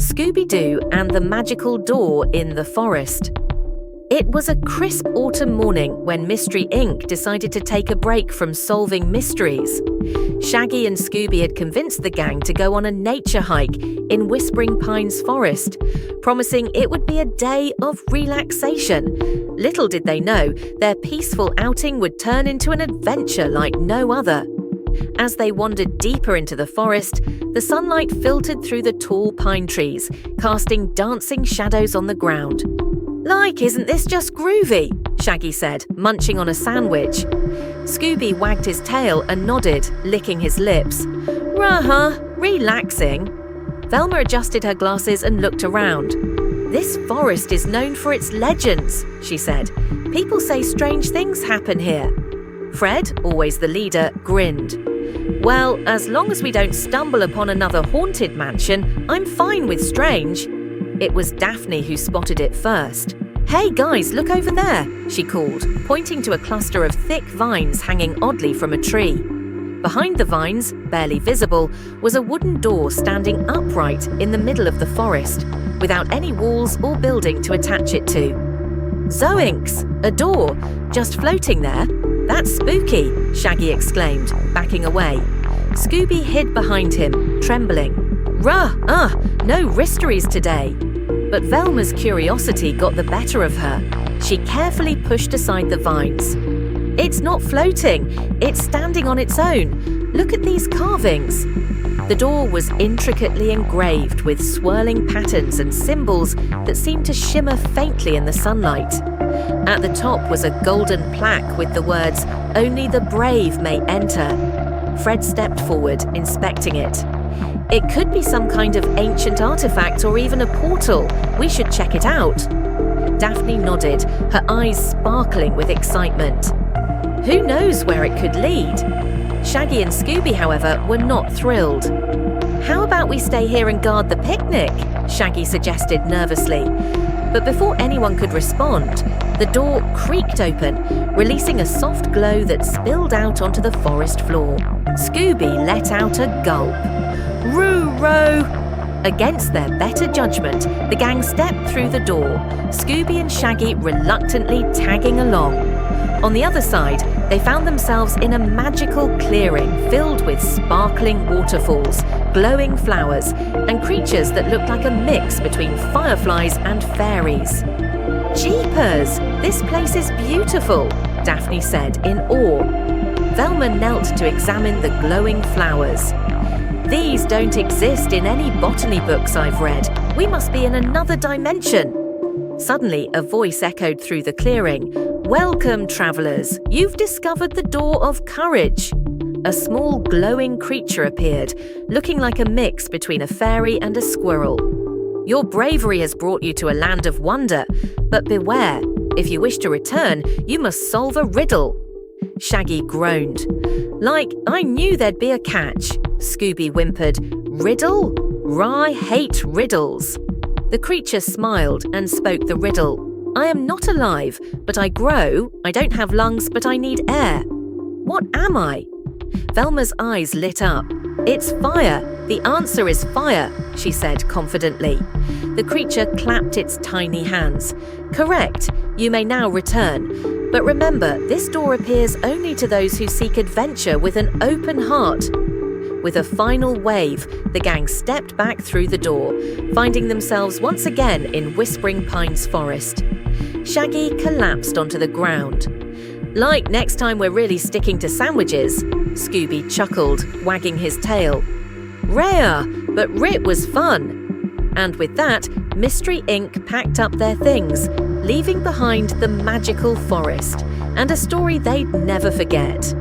Scooby-Doo and the Magical Door in the Forest. It was a crisp autumn morning when Mystery Inc. decided to take a break from solving mysteries. Shaggy and Scooby had convinced the gang to go on a nature hike in Whispering Pines Forest, promising it would be a day of relaxation. Little did they know, their peaceful outing would turn into an adventure like no other. As they wandered deeper into the forest, the sunlight filtered through the tall pine trees, casting dancing shadows on the ground. Isn't this just groovy?" Shaggy said, munching on a sandwich. Scooby wagged his tail and nodded, licking his lips. Relaxing." Velma adjusted her glasses and looked around. "This forest is known for its legends," she said. "People say strange things happen here." Fred, always the leader, grinned. "Well, as long as we don't stumble upon another haunted mansion, I'm fine with strange." It was Daphne who spotted it first. "Hey guys, look over there," she called, pointing to a cluster of thick vines hanging oddly from a tree. Behind the vines, barely visible, was a wooden door standing upright in the middle of the forest, without any walls or building to attach it to. "Zoinks! A door, just floating there. That's spooky," Shaggy exclaimed, backing away. Scooby hid behind him, trembling. No mysteries today." But Velma's curiosity got the better of her. She carefully pushed aside the vines. "It's not floating, it's standing on its own. Look at these carvings." The door was intricately engraved with swirling patterns and symbols that seemed to shimmer faintly in the sunlight. At the top was a golden plaque with the words, "Only the brave may enter." Fred stepped forward, inspecting it. "It could be some kind of ancient artifact or even a portal. We should check it out." Daphne nodded, her eyes sparkling with excitement. Who knows where it could lead? Shaggy and Scooby, however, were not thrilled. "How about we stay here and guard the picnic?" Shaggy suggested nervously. But before anyone could respond, the door creaked open, releasing a soft glow that spilled out onto the forest floor. Scooby let out a gulp. "Roo-row!" Against their better judgment, the gang stepped through the door, Scooby and Shaggy reluctantly tagging along. On the other side, they found themselves in a magical clearing filled with sparkling waterfalls, glowing flowers, and creatures that looked like a mix between fireflies and fairies. "Jeepers! This place is beautiful," Daphne said in awe. Velma knelt to examine the glowing flowers. "These don't exist in any botany books I've read. We must be in another dimension." Suddenly, a voice echoed through the clearing. "Welcome, travelers. You've discovered the Door of Courage." A small glowing creature appeared, looking like a mix between a fairy and a squirrel. "Your bravery has brought you to a land of wonder, but beware. If you wish to return, you must solve a riddle." Shaggy groaned. "I knew there'd be a catch," Scooby whimpered. "Riddle? I hate riddles." The creature smiled and spoke the riddle. "I am not alive, but I grow. I don't have lungs, but I need air. What am I?" Velma's eyes lit up. "It's fire. The answer is fire," she said confidently. The creature clapped its tiny hands. "Correct. You may now return. But remember, this door appears only to those who seek adventure with an open heart." With a final wave, the gang stepped back through the door, finding themselves once again in Whispering Pines Forest. Shaggy collapsed onto the ground. "Next time we're really sticking to sandwiches," Scooby chuckled, wagging his tail. "Rare, but Rit was fun." And with that, Mystery Inc. packed up their things, leaving behind the magical forest and a story they'd never forget.